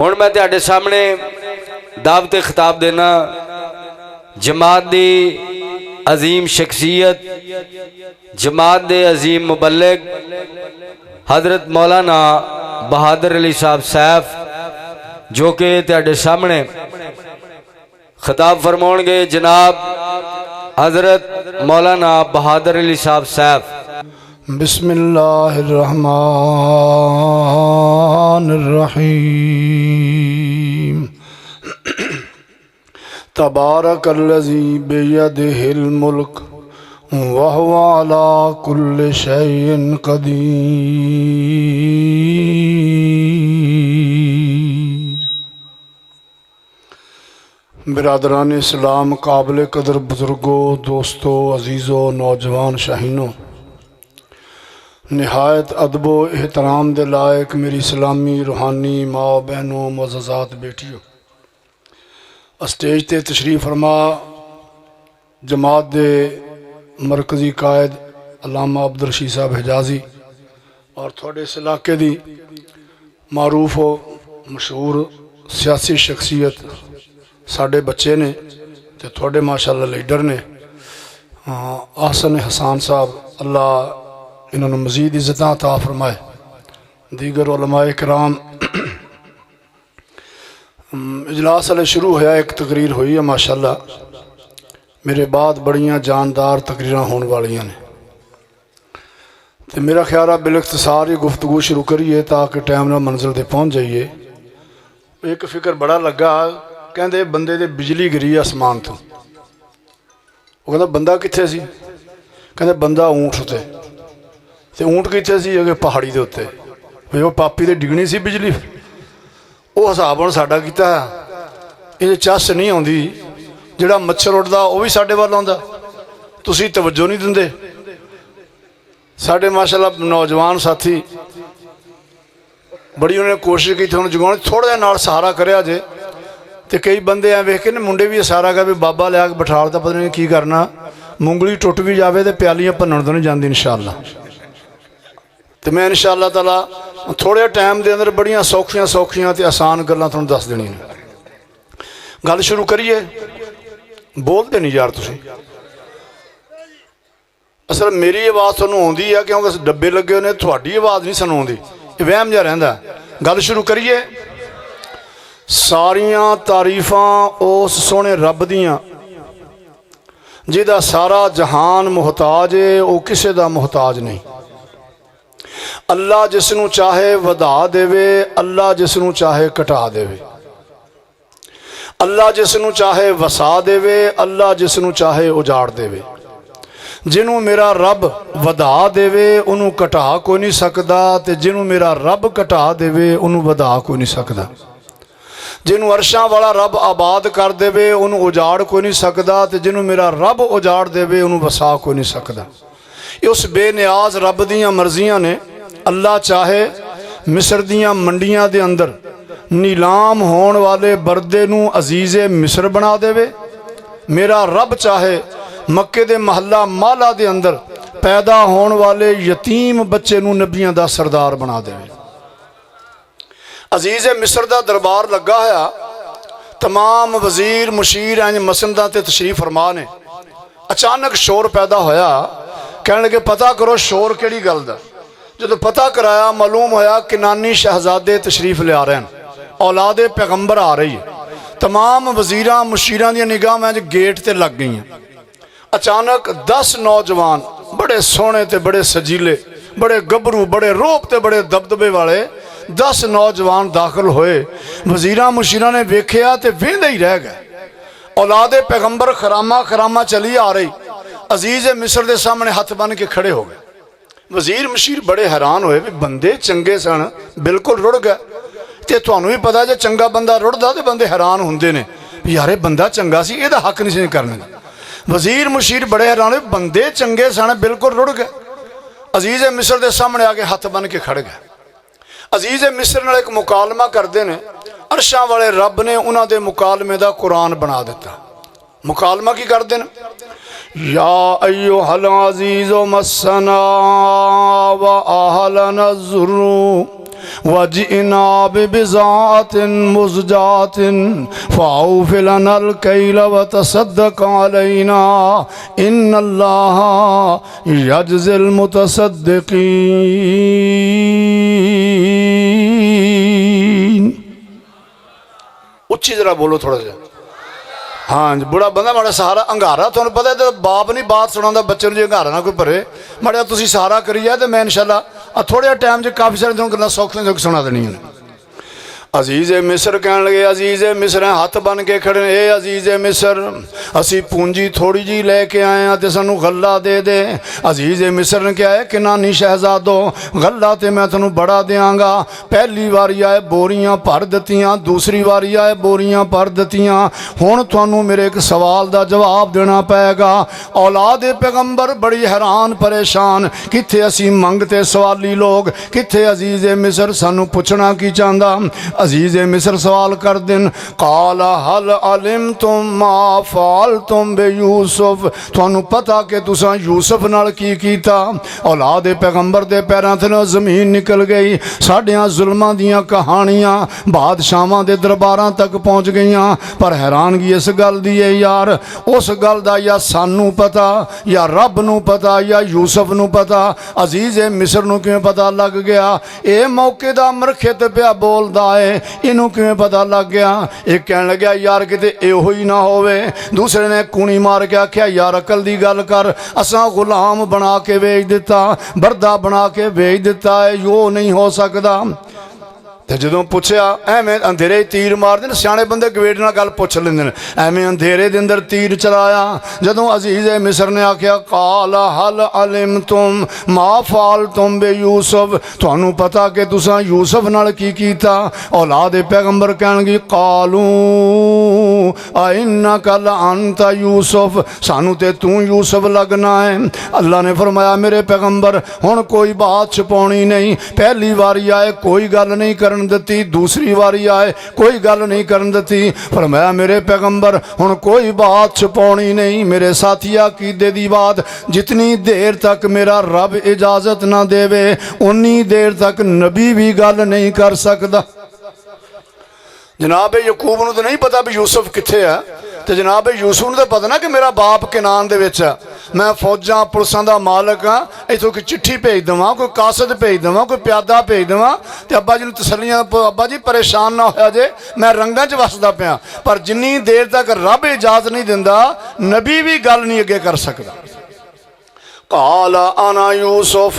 हुण मैं तुहाडे सामने दावते खिताब देना जमात दी अजीम शख्सियत, जमात दे अजीम मुबल्लिग हजरत मौलाना बहादुर अली साहब सैफ, जो कि तुहाडे सामने खिताब फरमाउणगे। जनाब हजरत मौलाना बहादुर अली साहब सैफ। बिस्मिल्लाहिर्रहमानिर्रहीम। तबारकल्लज़ी बियदिहिल मुल्क व हुवा अला कुल्लि शैइन क़दीर। बिरादरान इस्लाम, काबिल कदर बुज़ुर्गों, दोस्तों, अजीज़ों, नौजवान शाहीनों, नहायत अदबो एहतराम दे लायक मेरी इस्लामी रूहानी माओ बहनों, मुअज़्ज़ज़ात बेटियों, स्टेज ते तशरीफ फरमा जमात दे मरकज़ी कायद अल्लामा अब्दुल रशीद साहब हिजाजी और थोड़े इस इलाके दी मारूफ हो मशहूर सियासी शख्सियत साढ़े बच्चे ने ते थोड़े माशाअल्लाह लीडर ने आसन हसान साहब, अल्लाह इन्होंने मजीद इज़्ज़त अता फरमाए। दीगर उलमाए किराम, इजलास वाले शुरू होया, एक तकरीर हुई है माशाअल्लाह। मेरे बाद बड़ियां जानदार तकरीर होने वालियां ने, तो मेरा ख्याल है बिलख्तसार ही गुफ्तगू शुरू करिए ताकि टाइम नाल मंजिल ते पहुँच जाइए। एक फिक्र बड़ा लगा, कहते बंदे दे बिजली गिरी आसमान तो। वो कहता बंदा कित्थे सी? कहते बंदा ऊँट उत्ते। तो ऊँट कित्थे सी? अगे पहाड़ी के उत्ते। भी वो पापी तो डिगनी सी बिजली। वो हिसाब हुण साडा कीता, ये चस नहीं आउंदी, जिहड़ा मच्छर उड़दा वो भी साडे वल आउंदा, तुसीं तवज्जो नहीं दिंदे। साडे माशाअल्लाह नौजवान साथी बड़ी उन्होंने कोशिश की तुहानूं जगाउण, थोड़ा जिहा नाल सहारा करिया जे। तो कई बंदे ऐ वेख के ना मुंडे भी इशारा कर भी बाबा लिया के बिठा दा, पता नहीं की करना, मुंगली टुट भी जाए तो प्यालियां भनण तो नहीं जाती इंशाअल्लाह। तो मैं इंशाअल्लाह ताला थोड़े टाइम के अंदर बड़ियां सौखियां सौखियां तो आसान गल्लां तुहानूं दस देणियां। गल शुरू करिए। बोलते नहीं यार तुसीं। असल मेरी आवाज़ तुहानूं आउंदी है क्योंकि डब्बे लगे हुए, तुहाडी आवाज़ नहीं सानूं आउंदी, वहम जिहा रहिंदा। गल शुरू करिए। सारियां तारीफां उस सोहणे रब दियां जिहदा सारा जहान मुहताज है, वो किसी दा मुहताज नहीं। अल्लाह जिसनूं चाहे वधा देवे, अल्लाह जिसनूं चाहे घटा देवे, अल्लाह जिसनूं चाहे वसा देवे, अल्लाह जिसनूं चाहे उजाड़ देवे। जिन्हों मेरा रब वधा देवे उन्हों घटा कोई नहीं सकता, तो जिन्हों मेरा रब घटा देवे उन्हों वधा कोई नहीं सकता। जिन्हों अरशां वाला रब आबाद कर देवे उन्हों उजाड़ कोई नहीं सकता, तो जिन्हों मेरा रब उजाड़ देवे उन्हों वसा कोई नहीं सकता। ये उस बेनियाज रब दियां मर्जियां ने। अल्लाह चाहे मिस्र दियां मंडियां दे अंदर नीलाम होने वाले बरदे नूं अजीज़े मिस्र बना देवे। मेरा रब चाहे मक्के दे महल्ला माला दे अंदर पैदा होने वाले यतीम बच्चे नूं नबियां दा सरदार बना देवे। अजीज़े मिस्र दा दरबार लगा होया, तमाम वजीर मुशीर इंज मसंदां ते तशरीफ फरमा ने। अचानक शोर पैदा होया, कहने लगे पता करो शोर किहड़ी गल दा। जो पता कराया मालूम होया किनानी शहजादे तशरीफ लिया रहे हैं, औलादे पैगंबर आ रही है। तमाम वजीरां मुशीरां दी निगाहां गेट ते लग गई। अचानक 10 नौजवान बड़े सोहने ते बड़े सजीले, बड़े गभरू, बड़े रोप ते बड़े दबदबे वाले 10 नौजवान दाखिल होए। वजीरां मुशीरां ने वेख्या ते वेंदे ही रह गए। औलादे पैगंबर खरामा खरामा चली आ रही, अजीज़ मिस्र के सामने हथ बन के खड़े हो गए। वजीर मुशीर बड़े हैरान होए भी बंदे चंगे सन, बिल्कुल रुड़ गए। तो तुहानूं भी पता जे चंगा बंदा रुड़दा तो बंदे हैरान होंदे ने भी यार बंदा चंगा सी, इहदा हक नहीं सी करने। वजीर मुशीर बड़े हैरान होए, बंदे चंगे सन बिल्कुल रुड़ गए। अजीज़ मिस्र के सामने आके हथ बन के खड़ गए। अजीज़ मिस्र नाल एक मुकालमा करते हैं। अरशां वाले रब ने उन्होंने मुकालमे का कुरान बना दिता। मुकालमा की करते हैं? या अय्युहल अज़ीज़ो मस्सना व अहलना ज़ुर्रु वजिना बिबिज़ातिन मुज़जातिन फ़ाउफ़ि लनल कैल व तसद्दक़ अलैना इन्नल्लाह यजज़िल मुतसद्दिक़ीन। उच्ची जरा बोलो थोड़ा सा। हाँ जी, बुढ़ा बंदा माड़ा सहारा अंगारा, तुहानू पता है तो बाप नहीं बात सुना बच्चे जी अंगारा ना कोई भरे, माड़ा तुसी सहारा करी जाए तो मैं इंशाअल्लाह थोड़े टाइम च काफ़ी सारी तुहानू गल्लां सौखियां सुना देनियां। अजीज़े मिस्र कहन लगे, अजीज़े मिस्र हाथ बन के खड़े, ए अजीज़े मिस्र असी पूंजी थोड़ी जी लैके आए हैं तो सानू गल्ला दे दे। अजीज़े मिस्र ने क्या है कि नानी शहजादो गल्ला तो मैं तुहानू बड़ा देंगा। पहली वारी आए बोरियां भर दित्तियां, दूसरी वारी आए बोरियां भर दित्तियां। हुण तुहानू मेरे एक सवाल का जवाब देना पेगा। औलाद पैगंबर बड़ी हैरान परेशान, कित्थे असी मंगते सवाली लोग, कित्थे अजीज़े मिस्र सानू पुछना की चाहता। अजीज़े मिस्र सवाल कर दिन, काला हल अलिम तुम मा फाल तुम बे यूसुफ, तुहानू पता कि तुसां यूसुफ नाल की कीता। औलाद पैगंबर दे पैरां थल्लों जमीन निकल गई। साडियां जुल्मां दियां कहानियां बादशाहां दे दरबारां तक पहुँच गईयां, पर हैरानगी इस गल दी है यार, उस गल दा या सानू पता या रब नू पता या यूसुफ नू पता, अजीज़े मिस्र नू किवें पता लग गया? ये मौके दा मरखित पिया बोलदा है, इनू किवें पता लग गया? एक कहन लग्या यार किते इहो ही ना होवे। दूसरे ने कूणी मार के आख्या यार अकल दी गल कर, असां गुलाम बना के बेच दिता, बरदा बना के बेच दिता है, यो नहीं हो सकता। तो जो पूछया एवें अंधेरे तीर मारते सियाने बंदे गवेड़ नाल गल पुछ लेंदे ने, एवें अंधेरे दे अंदर तीर चलाया। जदों अजीज़े मिस्र ने आख्या काला हल अलिम तुम मा फाल तुम बे यूसुफ, तुहानू पता कि तुसां यूसुफ नाल की कीता? औलाद पैगंबर कहणगे कालू इन्नका लअंता यूसुफ, सानू ते तू यूसुफ लगना है। अल्लाह ने फरमाया मेरे पैगंबर हुण कोई बात छुपाउणी नहीं। पहली वारी आए कोई गल नहीं करन दित्ती, दूसरी बारी आए कोई गल नहीं करन दित्ती। फरमाया मेरे पैगंबर हुण कोई बात छुपाउणी नहीं। मेरे साथिया कीदे दी बात, जितनी देर तक मेरा रब इजाजत ना देवे उन्नी देर तक नबी भी गल नहीं कर सकता। जनाब यकूब नूं तो नहीं पता भी यूसुफ कित्थे है, तो जनाब यूसुफ नूं तो पता ना कि मेरा बाप किनान दे विच है, मैं फौजां पुलिसां दा मालक हाँ, इत्थों कोई चिट्ठी भेज देवां, कोई कासद भेज देवां, कोई प्यादा भेज देवां तो अब्बा जी नूं तसल्लियां, अब्बा जी परेशान ना होया जे, मैं रंगां च वसदा पिया। पर जिन्नी देर तक रब इजाजत नहीं दिंदा नबी भी गल नहीं अगे कर सकदा। काला आना यूसुफ,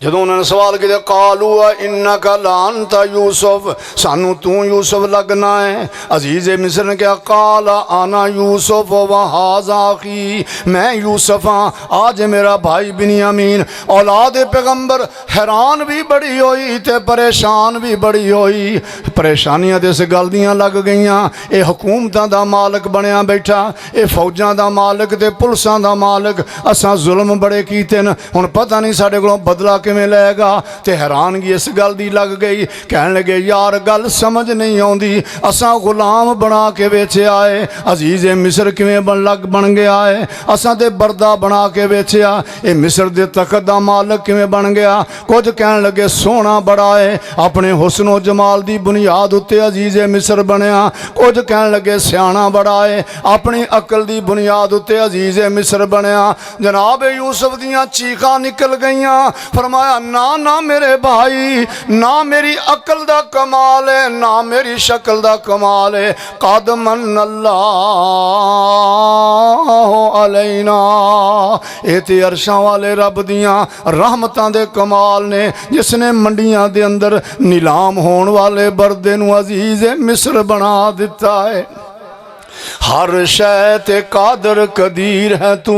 जदों उन्होंने सवाल किया कालू इन्नका लानता यूसुफ, सानू तू यूसुफ लगना है। अजीज़े मिस्र ने कहा काला आना यूसुफ व हाज़ा अखी, मैं यूसुफ हाँ, आज मेरा भाई बिन्यामीन। औलाद पैगंबर हैरान भी बड़ी होई ते परेशान भी बड़ी होई। परेशानियां तो इस गल दियां लग गईयां, ये हुकूमतां दा मालक बनया बैठा, ये फौजां दा मालक ते पुलिसां दा मालक, असां जुल्म बड़े कीते न, हुण पता नहीं साडे कोलों बदला किवें लएगा। ते हैरानगी इस गल दी लग गई, कहन लगे यार गल समझ नहीं आउंदी, असां गुलाम बना के बेचे आए, अजीज़े मिस्र किवें बन गया है, असां ते बरदा बना के बेचिया, ये मिस्र दे तख्त दा मालक किवें बन गया। कुछ कहन लगे सोहना बड़ा है, अपने हुस्नो जमाल दी बुनियाद उत्ते अजीज़े मिस्र बनया। कुछ कहन लगे सियाना बड़ा है, अपनी अकल दी बुनियाद उत्ते अजीज़े मिस्र बनया। जनाब यूसुफ दियां चीखां निकल गईयां। फरमाया ना ना मेरे भाई, ना मेरी अकल दा कमाल है, ना मेरी शक्ल दा कमाल है, कद मन्नल्लाहु अलैना, ये ते अरशां वाले रब दियां रहमतां दे कमाल ने, जिसने मंडियां दे अंदर नीलाम होने वाले बरदे नूं अजीज़े मिस्र बना दिता है। हर शै ते कादर कदीर है तू,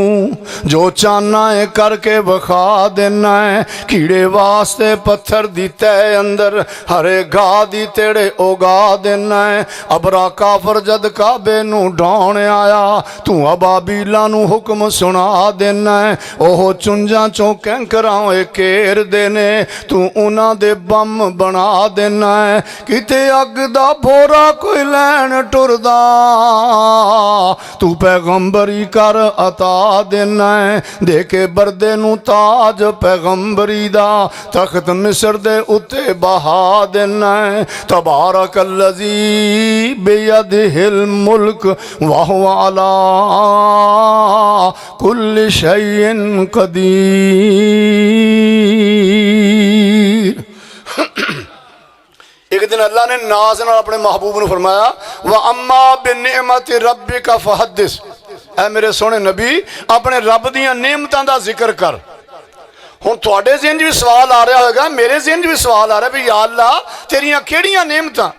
जो चाहना है करके विखा देना है। कीड़े वास्ते पत्थर दी तय अंदर हरे घाह दी तेड़े उगा देना है। अबरा काफर जद काबे नू ढाउण आया, तू अबाबीला नू हुक्म सुना देना है। ओह चुंझां चों कैंकरां घेर देने, तू उन्हां दे बम बना देना है। किते अग दा भोरा कोई लैन टुरदा, तू पैगंबरी कर अता देना है, दे के बरदे नू ताज पैगंबरी दा, तख्त मिस्र दे उत्ते बहा देना है। तबारकल्लज़ी बियदिहिल मुल्क व हुवा अला कुल्लि शैइन कदीर। एक दिन अल्लाह ने नाज नाल अपने महबूब ने फरमाया, व अम्मा बिनिअमति रब्बिका फहद्दिस, ऐ मेरे सोहने नबी अपने रब दियां नेमतां दा जिक्र कर। हुण तुहाडे ज़हन च भी सवाल आ रहा होगा, मेरे ज़हन च भी सवाल आ रहा भी या अल्लाह तेरियां केड़ियां नेमतां,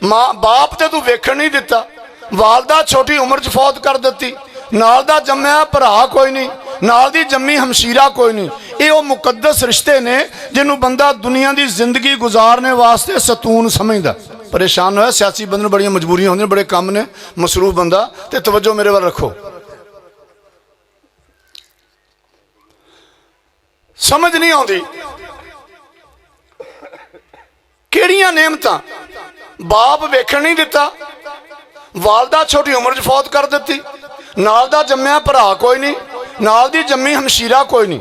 मां बाप ते तू वेखण नहीं दिता, वालदा छोटी उम्र च फौत कर दिती, नाल दा जम्मिया भरा कोई नहीं, नाल दी जम्मी हमशीरा कोई नहीं। ये वो मुकद्दस रिश्ते ने जिन्हों बंदा दुनिया की जिंदगी गुजारने वास्ते सतून समझदा। परेशान होया सियासी बंदे बड़ियां मजबूरियां होंदियां, बड़े काम ने, मसरूफ बंदा, ते तवज्जो मेरे वाल रखो। समझ नहीं आती केड़ियां नेमतां, बाप वेखण नहीं दिता, वालदा छोटी उम्र च फौत कर दी, नाल दा जम्मिया भरा कोई नहीं, नाल दी जम्मी हमशीरा कोई नहीं।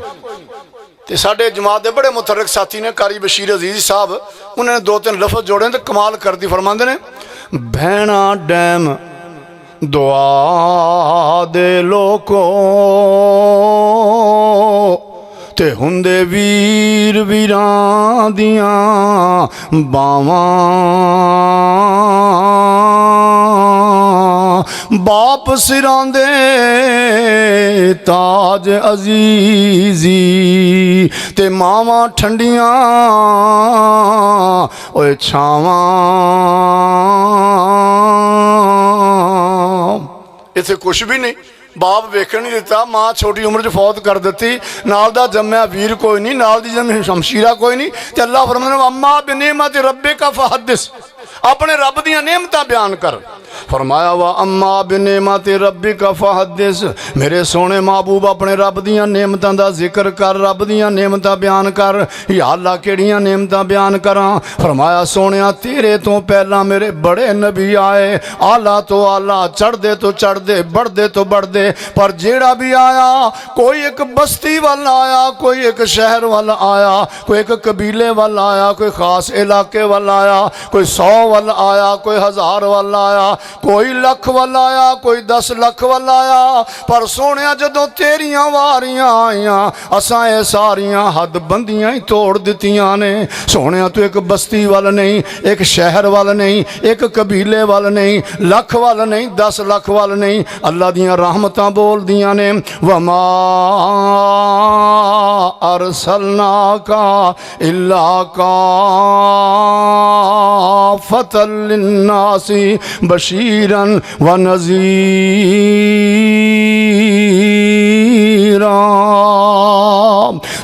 तो साडे जमात के बड़े मुतरक साथी ने कारी बशीर अजीज साहब, उन्होंने दो तीन लफज जोड़े तो कमाल करती फरमाते ने, भैणा डैम दुआ दे लोको ते हुंदे वीर वीरां दियां बावां, बाप सिरां दे ताज अजीजी ते मावां ठंडियां ओए छावां। इत्थे कुछ भी नहीं, बाप वेखण नहीं दिता, मां छोटी उम्र च फौत कर दी, नाल दा जम्मिया वीर कोई नहीं, नाल दी जम्मी शमशीरा कोई नहीं। ते अल्लाह फरमांदा अम्मा बिनिअमति रब्बिका फहद्दिस, अपने रब दियां नेमतां बयान कर। फरमाया वा अम्मा बिनिअमति रब्बिका फहद्दिस, मेरे सोने महबूब अपने रब दियां नेमतां दा जिक्र कर, रब दियां नेमतां बयान कर। या अल्लाह केड़ियां नेमतां बयान करां? फरमाया सोनिया तेरे तो पहला मेरे बड़े नबी आए, आला तो आला, चढ़दे तो चढ़दे, बढ़दे तो बढ़दे, पर जेड़ा भी आया कोई एक बस्ती वाल आया, कोई एक शहर वाल आया, कोई एक कबीले वाल आया, कोई खास इलाके वाल आया, कोई 100 वाल आया, कोई 1000 वाल आया, कोई लख वाल आया, कोई 10 लख वाल आया। पर सोनिया जदों तेरियां वारियां आईयां असां ये सारियां हद बंदियां ही तोड़ दित्तियां ने। सोनिया तू एक बस्ती वाल नहीं, एक शहर वाल नहीं, एक कबीले वाल नहीं, लख वाल नहीं, 10 लख वाल नहीं, अल्लाह दियां रहमतां बोल दियां ने। वमा अरसलनाका इल्ला काफ़तल लिन्नासी बशीरन व नज़ीरा।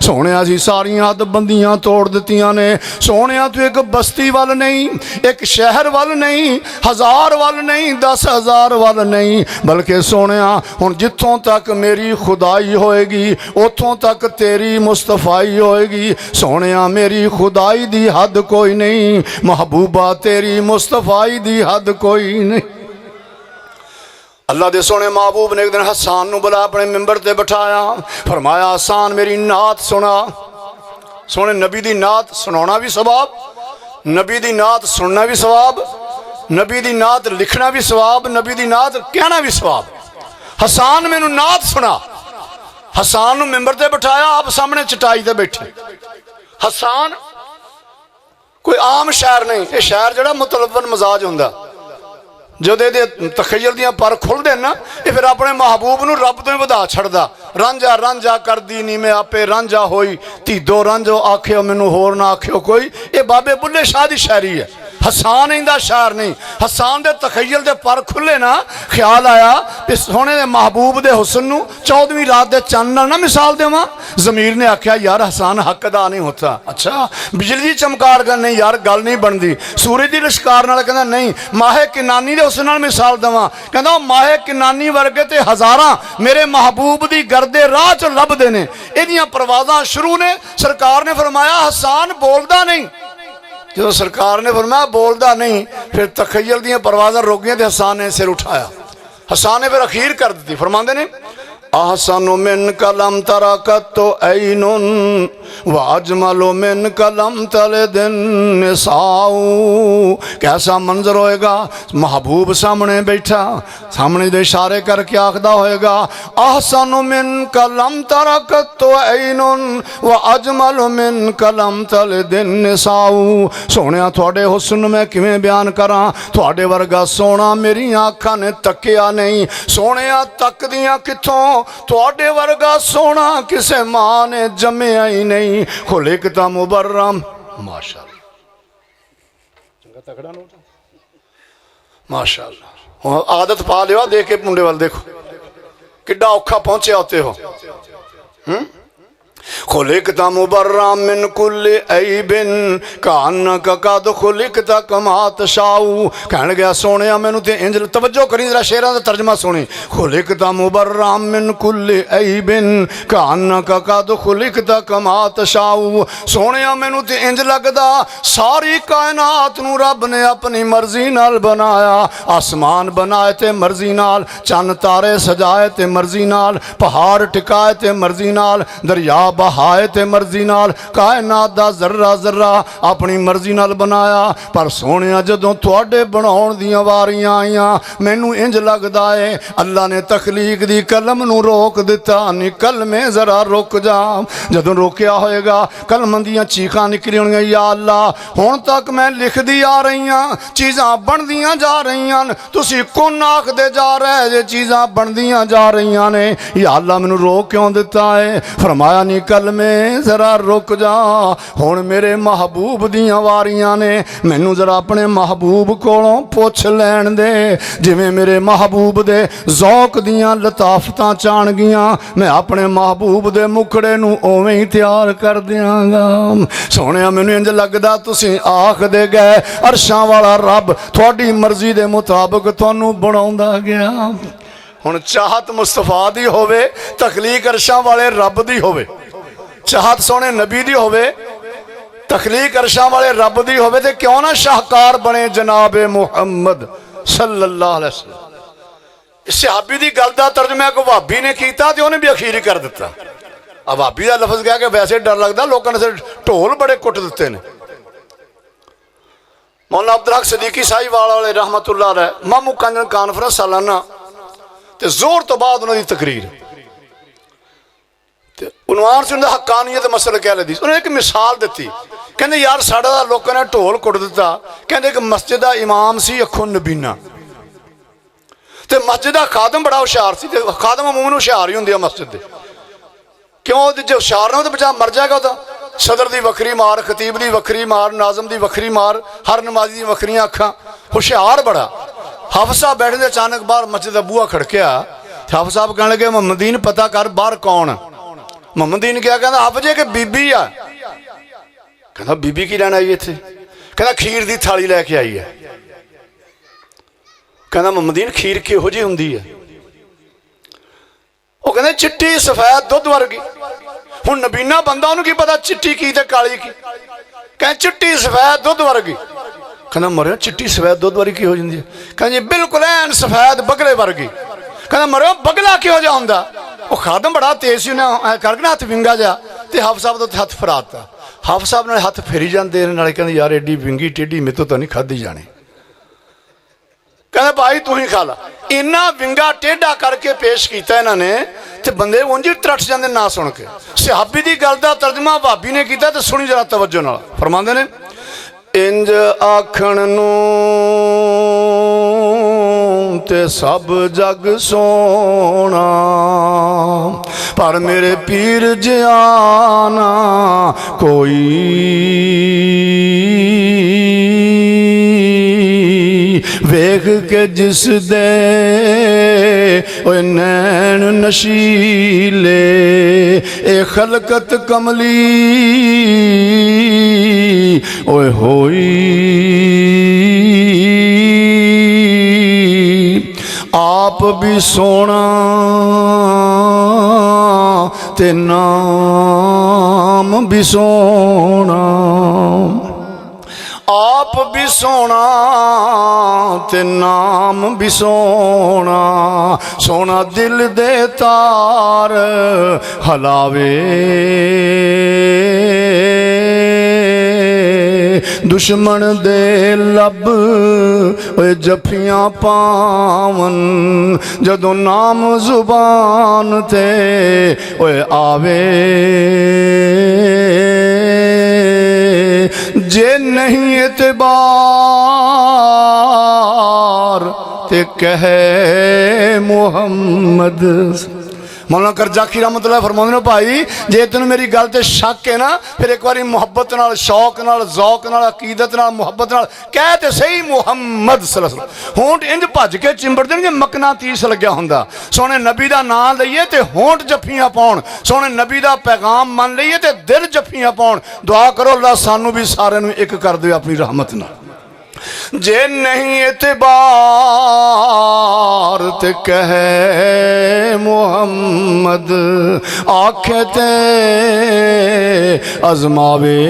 सोने जी सारियां हद बंदियां तोड़ दित्तियां ने। सोने तू एक बस्ती वाल नहीं, एक शहर वाल नहीं, 1000 वाल नहीं, 10,000 वाल नहीं, बल्कि सोने हुण जिथों तक मेरी खुदाई होएगी उथों तक तेरी मुस्तफाई होएगी। सोने मेरी खुदाई दी हद कोई नहीं, महबूबा तेरी मुस्तफाई दी हद कोई नहीं। अल्लाह दे सोने महबूब ने एक दिन हसान नू बुला अपने मिंबर ते बिठाया, फरमाया हसान मेरी नात सुना। सोने नबी दी नात सुनाना भी सवाब, नबी दी नात सुनना भी सवाब, नबी दी नात लिखना भी सवाब, नबी दी नात कहना भी सवाब। हसान मैनू नात सुना। हसान नू मिंबर ते बिठाया, आप सामने चटाई ते बैठे। हसान कोई आम शायर नहीं, ये शायर जड़ा मुतलवन मजाज हुंदा, जद ये तखयल दियां पर खुलदे ना, ये फिर अपने महबूब नू रब तो ही वधा छड़दा। रांझा रांझा कर दी नी मैं आपे रांझा होई, तीदो रांझो आख्यो मैनू होर ना आख्यो कोई। ये बाबे बुल्ले शाह दी शायरी है, हसान इंदा शायर नहीं। हसान दे तखयल दे पर खुले ना, ख्याल आया कि सोने दे महबूब दे हुस्न नू 14वीं रात दे चंद नाल ना मिसाल देवां। ज़मीर ने आख्या यार हसान हक अदा नहीं होता। अच्छा बिजली दी चमकार गल नहीं यार, गल नहीं बनती। सूरज दी लश्कार नाल कहंदा नहीं, माहे किनानी दे हुस्न नाल मिसाल देवां। कहंदा माहे किनानी वर्गे ते हज़ारां मेरे महबूब दी गर्दे राह च लभदे ने। इहदियां परवाज़ां शुरू ने। सरकार ने फरमाया हसान बोलदा नहीं। जो सरकार ने फरमाया बोलदा नहीं, फिर तखयल दियां परवाज़ां रोकियां ते हसान ने सिर उठाया। हसन ने फिर अखीर कर दी, फरमाते ने आहसनु मिन कलम तरकत ऐनुन वाजमलो मिन कलम तले दिन निसाऊ। कैसा मंजर होएगा, महबूब सामने बैठा, सामने दे इशारे करके आखदा होएगा आहसनु मिन कलम तरकत ऐनुन वाजमलो मिन कलम तले दिन निसाऊ। सोहणिया तुहाडे हुस्न मैं किवें बयान करां, तुहाडे वर्गा सोहना मेरियां अखां ने तक्किया नहीं। सोहणिया तकदियां कित्थों, तुहाडे वर्गा सोना किसे मां ने जम्मिया ही नहीं। खुलिकता मुबर्रम, माशाअल्लाह, चंगा तकड़ा नोट, माशाअल्लाह। हुण आदत पा लियो, देख के मुंडे वाल देखो किड्डा औखा पहुंचे होते हो। खुलिकता मुबर्रम मिन कुल्ल ऐबिन कानक कद खुलिकता कमा तशाऊ। कहन गया सोहणिया मैनू ते इंज, तवज्जो करी जरा शेरां दा तर्जमा सुनी। खुलिकता मुबर्रम मिन कुल्ल ऐबिन कानक कद खुलिकता कमा तशाऊ। सोहणिया मैनू ते इंज लगदा सारी कायनात नू रब ने अपनी मर्जी नाल बनाया। आसमान बनाए ते मर्जी नाल, चन्न तारे सजाए ते मर्जी नाल, पहाड़ टिकाए ते मर्जी नाल, दरिया बहाए ते मर्जी नाल, कायनात दा जर्रा जर्रा अपनी मर्जी नाल बनाया। पर सोहणिया जदों तुहाडे बनाउण दियां वारियां आईयां, मैनू इंज लगदा है अल्लाह ने तखलीक दी कलम नू रोक दिता। निकल में जरा रुक जा, जदों रोकिया होएगा कलम दियां चीखां निकली होणियां, या अल्लाह हुण तक मैं लिखदी आ रही हां, चीज़ां बनदियां जा रही हैं, तुसीं कुन आखदे जा रहे जे चीज़ां बनदियां जा रही ने। या अल्लाह मैनू रोक क्यों दिता है? फरमाया निकल में जरा रुक जा, हुण मेरे महबूब दियां वारियां ने, मैनू जरा अपने महबूब कोलों पुछ लैण दे। जिवें मेरे महबूब दे ज़ौक दियां लताफतां चाण गियां, मैं अपने महबूब दे मुखड़े नू उवें ही तैयार कर दियांगा। सोहणिया मैनू इंज लगदा तुसीं आखदे गए अरशां वाला रब तुहाडी मर्जी दे मुताबिक तुहानू बनाउंदा गया। हुण चाहत मुस्तफा दी होवे, तखलीक अरशां वाले रब दी होवे, चाहत सोने नबी दी होवे, तखलीक अरशां वाले रब दी होवे, ते क्यों ना शाहकार बने जनाबे मुहम्मद सल्लल्लाहु अलैहि वसल्लम। सहाबी दी गल दा तर्जमा को भाबी ने कीता ते उहने भी अखीर कर दिता। अब भाबी दा लफ्ज कह के वैसे डर लगदा, लोगों ने ढोल बड़े कुट दिते ने। मौलाना अब्दुल हक सदीकी साहिवाल वाले रहमतुल्लाह अलैह मामू कांजन कानफ्रेंस सालाना ते जोर तो बाद उन्होंने तकरीर ते उन्वान से हकानीयत मसल कह ली। उन्हें एक मिसाल दी, कहते यार साढ़ा लोगों ने ढोल कुट दिता, कहते एक मस्जिद का इमाम सी अखों नबीना, तो मस्जिद का खादम बड़ा हुशियार सी, खादम अमूमन हुशियार ही होंगे मस्जिद के, क्यों जो हुशियार ना तो बचा मर जाएगा। वह सदर की वक्री मार, खतीब की वक्री मार, नाजम की वक्री मार, हर नमाजी दी वक्रियां अखां, हुशियार बड़ा। हाफिज़ साहब बैठे थे, अचानक बाहर मस्जिद का बूहा खड़किया, हाफिज़ साहब कहने लगे मोहम्मदीन पता कर बाहर कौन। मोहम्मदीन क्या कहता हाफिज़ जी कि बीबी आ। कहता बीबी की लैन आई इत्थे? कहता खीर की थाली लैके आई है। कहता मोहम्मदीन खीर किहो जी हुंदी है? वो कहते चिट्टी सफेद दुध वर्गी। हुण नबीना बंदा उन्होंने की पता चिट्टी की ते काली की, कहें चिट्टी सफेद दुध वर्गी। कहना मरियो चिट्टी सफेद दुध वर्गी की हो जाती है? कहते जी बिल्कुल ऐन सफेद बगले वर्गी। कहना मरियो बगला किहो जिहा हुंदा? वो खादम बड़ा तेज सी, उन्हें करके ना हथ विंगा जा ते हाफिज़ साहब तो हथ फराता। हाफिज़ साहब ने हथ फेरी जाते नाले कहते यार एडी विंगी टेढ़ी मेरे तो नहीं खाधी जानी। कहते भाई तू ही खा ला। इन्ना विंगा टेढ़ा करके पेश किया इन्होंने, तो बंदे उंज ही तरट जाते ना सुन के। सहाबी की गल का तर्जमा भाबी ने किया, तो सुनी जरा तवज्जो नाल। फरमांदे ने इंज आखण नूं ते सब जग सोना, पर मेरे पीर जियाना कोई वेख के जिस दे ओए नैन नशीले ए खलकत कमली ओए होई आप भी सोना ते नाम भी सोना। आप भी सोना ते नाम भी सोना, सोना दिल दे तार हलावे, दुश्मन दे लब ओए जफियां पावन, जदों नाम जुबान ते ओए आवे, जे नहीं एतबार ते कहे मुहम्मद। मौलाना करजाकी रहमतुल्लाह फरमाते हैं भाई जे तेन मेरी गल ते शक है ना, फिर एक बार मुहब्बत नाल, शौक नाल, ज़ौक नाल, अकीदत नाल, मुहब्बत नाल कह ते सही मुहम्मद सल्लल्लाहु अलैहि वसल्लम। होंठ इंज भज के चिंबड़दे जे मकनातीस लग्या हुंदा। सोने नबी दा नाम लईए ते होंठ जफ्फियां पाउण, सोने नबी दा पैगाम मन लईए ते दिल जफ्फियां पाउण। दुआ करो अल्लाह सानू भी सारे नू एक कर दे अपनी रहमत नाल। जे नहीं एतबार ते कहे मुहम्मद, आखे ते अजमावे,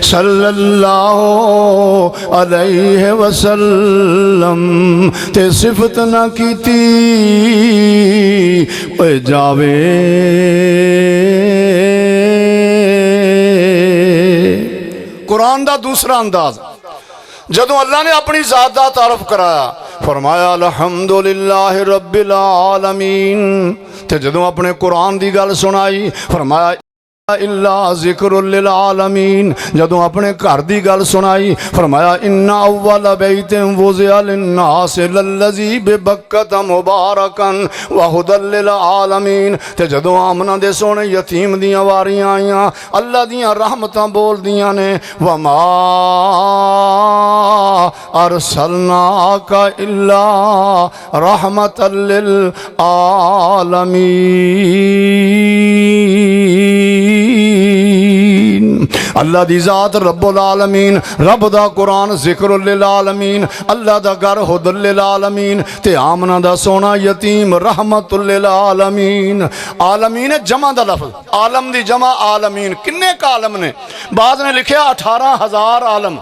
सल्लल्लाहु अलैहि वसल्लम ते सिफत ना कीती ओए जावे। कुरान का दूसरा अंदाज, जदों अल्लाह ने अपनी जात का तारफ कराया फरमाया अल्हम्दुलिल्लाह रब्बिल आलमीन, ते जदों अपने कुरान की गल सुनाई फरमाया इल्ला ज़िक्रुल लिल आलमीन, जदों अपने घर की गल सुनाई फरमाया इन्ना अव्वल बैतिन वुज़िअ लिन्नास लल्लज़ी बिबक्कत मुबारकन व हुदल लिल आलमीन, ते जदों आमना दे सोने यतीम दियां वारियां आईयां अल्लाह दियां रहमतां बोल दियां ने वमा अरसलनाका इल्ला रहमतल लिल आलमीन। अल्लाह दी जात रब्बुल आलमीन, रब दा कुरान ज़िक्रुल लिल आलमीन, अल्लाह दा घर हुदल लिल आलमीन, ते आमना दा सोना यतीम रहमतुल लिल आलमीन। आलमीन जमा दा लफ्ज़, आलम दी जमा आलमीन। किन्ने का आलम ने? बाद ने लिखिया 18,000 आलम,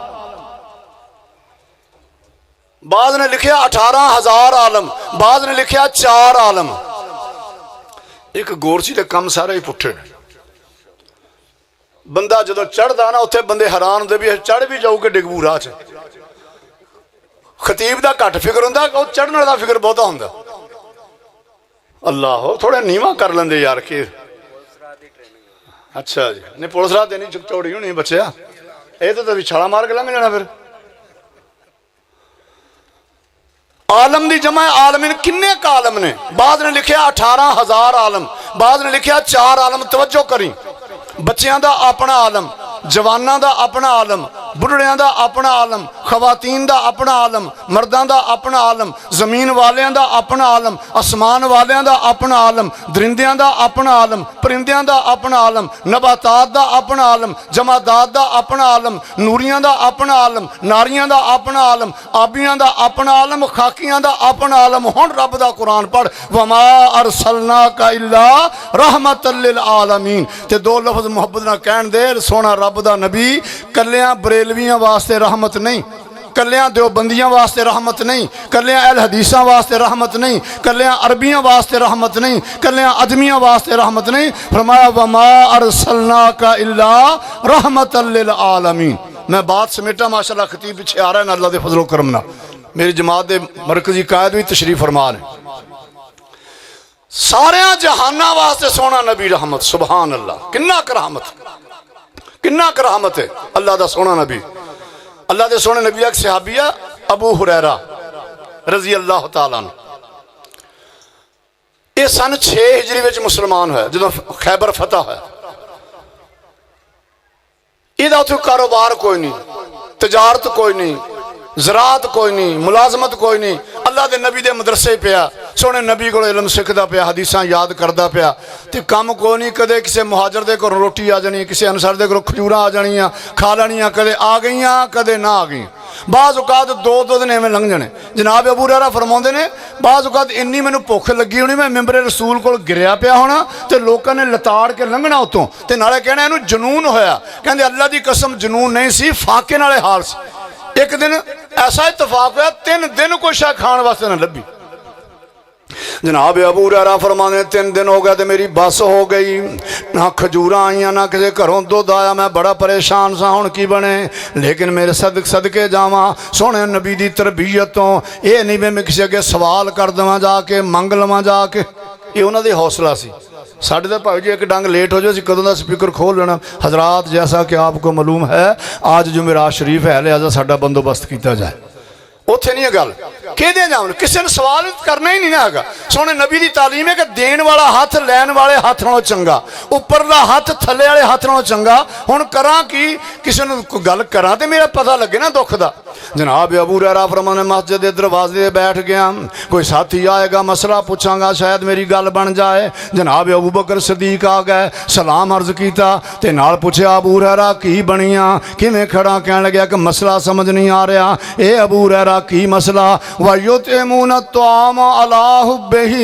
बाद ने लिखिया 18,000 आलम, बाद ने लिखिया 4 आलम। एक गोरसी दे कम सारे ही पुट्ठे ने। बंदा जो चढ़ता ना उत्थे बंदे हैरान होंगे भी चढ़ भी जाऊगे डिगबू राह च। खतीब का घट फिक्र होंदा, चढ़ने का फिक्र बहुता होंदा। अल्लाह थोड़ा नीवा कर लेंदे यार के। अच्छा जी, नहीं पुलिस राह नहीं चौड़ी होनी बच्चा, ये तो छाला मार के लंघ जाना। फिर आलम दी जमा आलमीन। किन्ने का आलम ने? बाद ने लिखिया 18,000 आलम, बाद ने लिखिया 4 आलम। तवज्जो करी, बच्चों का अपना आलम, जवानों का अपना आलम, बुढ़िया का अपना आलम, खवातीन का अपना आलम, मर्दों का अपना आलम, जमीन वालियां का अपना आलम, आसमान वालियां का अपना आलम, दरिंदियां का अपना आलम, परिंदियां का अपना आलम, नबातात का अपना आलम, जमादात का अपना आलम, नूरियां का अपना आलम, नारियां का अपना आलम, आबियां का अपना आलम, खाकियां का अपना आलम। हुण रब दा कुरान पढ़ वमा अरसलनाका इल्ला रहमतल लिल आलमीन। ते दो लफ्ज़ मुहब्बत ना कहन दे, सोना रब दा नबी कलियां बरेलवियां वास्ते रहमत नहीं, कलियां देवबंदियां वास्ते रहमत नहीं, कलियां अहल हदीसां वास्ते रहमत नहीं, कलियां अरबियां वास्ते रहमत नहीं, कलियां अजमियां वास्ते रहमत नहीं। फरमाया वमा अरसलनाका इल्ला रहमतल लिल आलमीन। मैं बात समेटा माशाअल्लाह, खतीब पीछे आ रहा है ना, अल्लाह दे फजलो करम नाल। मेरी जमात दे मरकजी कायद भी तशरीफ फरमा ने। सारे जहाना वास्ते सोना नबी रहमत। सुभान अल्लाह, किन्ना करामत, किन्ना करामत है अल्लाह दा सोना नबी। अल्लाह दे सोने नबी एक सहाबिया अबू हुरैरा रजी अल्लाह तआला अन्हु, ये सन 6 हिजरी विच मुसलमान होया जो खैबर फतह होया। इहदा उत्थे कारोबार कोई नहीं, तजारत कोई नहीं, ज़रात कोई नहीं, मुलाजमत कोई नहीं। अल्लाह के नबी के मदरसे पिया, सोने नबी को इलम सीखता पिया, हदीसां याद करता पिया। तो कम कोई नहीं, कदे किसी मुहाजर के घरों रोटी आ जानी, किसी अनसर के घरों खजूरां आ जानियां, खा लैनियां, कदे आ गई कदे ना आ गई। बाज़ औकात 2 दिन एवं लंघ जाने। जनाब अबू हुरैरा फरमाते ने बाज़ औकात इन्नी मैनू भुख लगी होनी मैं मिंबरे रसूल को गिरिया पिया होना तो लोगों ने लताड़ के लंघना उतों ते नाले कहना इनू जनून होया। कहते अल्लाह की कसम जनून नहीं सी, फाके नाले हाल सी। एक दिन ऐसा इतफाक होया 3 दिन कोई शायद खाण वास्ते ना लभी। जनाब अबू हुरैरा फरमाने 3 दिन हो गए तो मेरी बस हो गई, ना खजूर आईया ना किसी घरों दुध आया, मैं बड़ा परेशान सा हुण की बने। लेकिन मेरे सदके जावा सोहने नबी की तरबीयत तो ये नहीं भी मैं किसी अगे सवाल कर देवां जाके मंग लवां जाके, ये उन्होंने हौसला सी। साढ़े तो भाई जी एक डंग लेट हो जाए कदों का स्पीकर खोल लेना। हजरात जैसा कि आपको मालूम है आज जुमेरात शरीफ है, लिहाजा साडा बंदोबस्त किया जाए। उत्थे नहीं है गल कि किसी ने सवाल करना ही नहीं ना है। सोने नबी की तालीम है कि देन वाला हाथ लैन वाले हाथ नालों चंगा, उपरला हाथ थले वाले हाथ नालों चंगा। हुण करा कि किसी ने गल करा तो मेरा पता लगे ना दुख का। जनाब अबू हुरैरा फरमाने मस्जिद के दरवाजे बैठ गया, कोई साथी आएगा मसला पूछांगा शायद मेरी गल बन जाए। जनाब अबू बकर सदीक आ गए, सलाम अर्ज किया ते नाल पूछया अबू हुरैरा की बनिया किवें खड़ा। कह लग्या कि मसला समझ नहीं आ रहा। ए अबू हुरैरा की मसला? वयुतिमून त्वाम अला हुब्बिही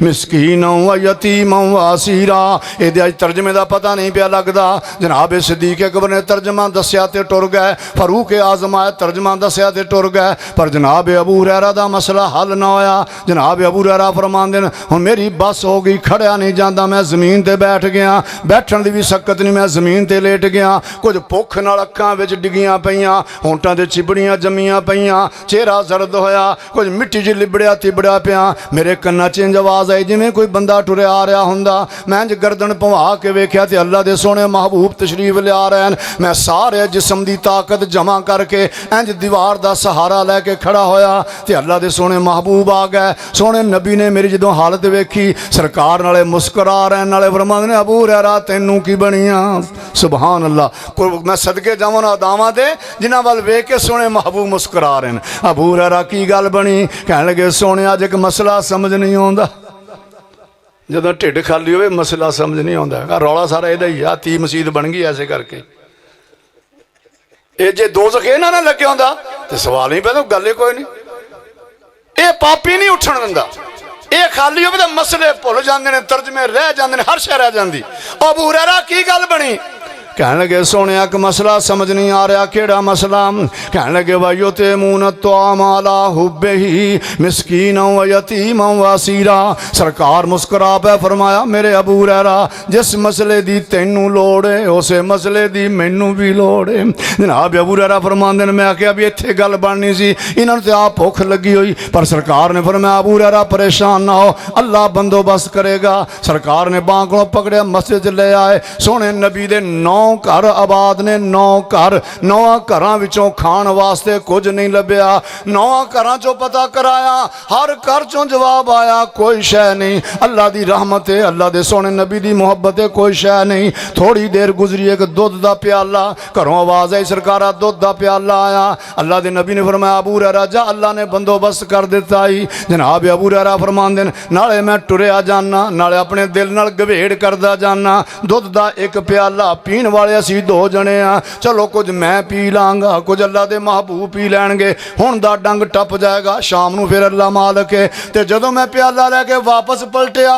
मिस्कीनों व यतीमों व असीरा। ये अज तर्जमे का पता नहीं पिया लगता। जनाब सदीक अकबर ने तर्जमा दस्या ते टुर गए, फरूक आजम आया तर्जमा दस्या ते टुर गए, पर जनाब अबू हुरैरा दा मसला हल ना होया। जनाब अबू हुरैरा फरमांदे ने हुण मेरी बस हो गई, खड़िया नहीं जाता, मैं जमीन ते बैठ गया, बैठण दी भी सकत नहीं, मैं जमीन ते लेट गया। कुछ भुख नाल अखां विच डिगियां पईयां, होंठां ते चिबड़ियां जम्मियां पईयां, चेहरा जरद होया, कुछ मिट्टी च लिबड़िया तिबड़िया पिया। मेरे कन्ना च इंज आवाज़ आई जिवें कोई बंदा टुरिया आ रहा हुंदा। मैं इंज गर्दन भवा के वेख्या ते अल्लाह दे सोहणे महबूब तशरीफ लिया रहे हैं। मैं सारे जिस्म दी ताकत जमा करके इंज दीवार दा सहारा लैके खड़ा होया ते अल्लाह दे सोहणे महबूब आ गए। सोहणे नबी ने मेरी जदों हालत वेखी सरकार नाले मुस्कुरा रहे नाले फरमांदे ने अबू हुरैरा तैनूं की बनिया। सुभान अल्लाह। मैं सदके जावां अदावां दे जिन्हां वल वेख के सोहणे महबूब मुस्कुरा रहे हैं। अबू हुरैरा की गल बनी? कहण लगे सोहणे अज एक मसला समझ नहीं आउंदा। जदों ढिड खाली होवे मसला समझ नहीं आउंदा। रौला सारा इहदा ही आ, ती मसीद बन गई ऐसे करके। ये जे दोज़ख इन्हां नाल लगे हुंदा ते सवाल नहीं पैदा, गल ही कोई नहीं। ये पापी नहीं उठण दिंदा, ये खाली होवे तां मसले भुल जांदे ने, तर्जमे रह जांदे ने, हर शै रह जांदी। अबू हुरैरा की गल बनी? कहने लगे सोने एक मसला समझ नहीं आ रहा। केड़ा मसला? कहने लगे वयुतिमून त्वाम अला हुब्बिही मिस्कीनों व यतीमों व असीरा। सरकार मुस्कुरा पे फरमाया मेरे अबू हुरैरा जिस मसले दी तैनू लोड़ है उस मसले दी मैनू भी लोड़ है। जनाब अबू हुरैरा फरमांदे ने मैं आख्या भी इत्थे गल बननी सी, इन्हां नूं ते आप भुख लगी हुई, पर सरकार ने फरमाया अबू हुरैरा परेशान ना हो, अल्लाह बंदोबस्त करेगा। सरकार ने बांह कोलों पकड़िया, मस्जिद च ले आए। सोहणे नबी दे 9 घर आबाद ने, 9 घर, 9 घरां विचों खाण वास्ते कुछ नहीं लभ्या। 9 घरां चों पता कराया, हर घर चों जवाब आया कोई शै नहीं। अल्लाह दी रहमत है, अल्लाह दे सोहणे नबी दी मुहब्बत है, कोई शै नहीं। थोड़ी देर गुजरी एक दुध दा प्याला, घरों आवाज़ आई सरकारा दुध दा प्याला आया। अल्लाह दे नबी ने फरमाया अबू हुरैरा जा, अल्लाह ने बंदोबस्त कर दिता ही। जनाब अबू हुरैरा फरमांदे ने नाले मैं टुरिया जाना, नाले अपने दिल नाल गवेड़ करदा जाना। दुध दा एक प्याला पीण वाले असीं 2 जने आ, चलो कुछ मैं पी लांगा, कुछ अल्लाह दे महबूब पी लैणगे। हुण दा डंग टप जाएगा, शाम नूं फिर अल्लाह मालक है। ते जदों मैं प्याला लैके वापस पलटिया,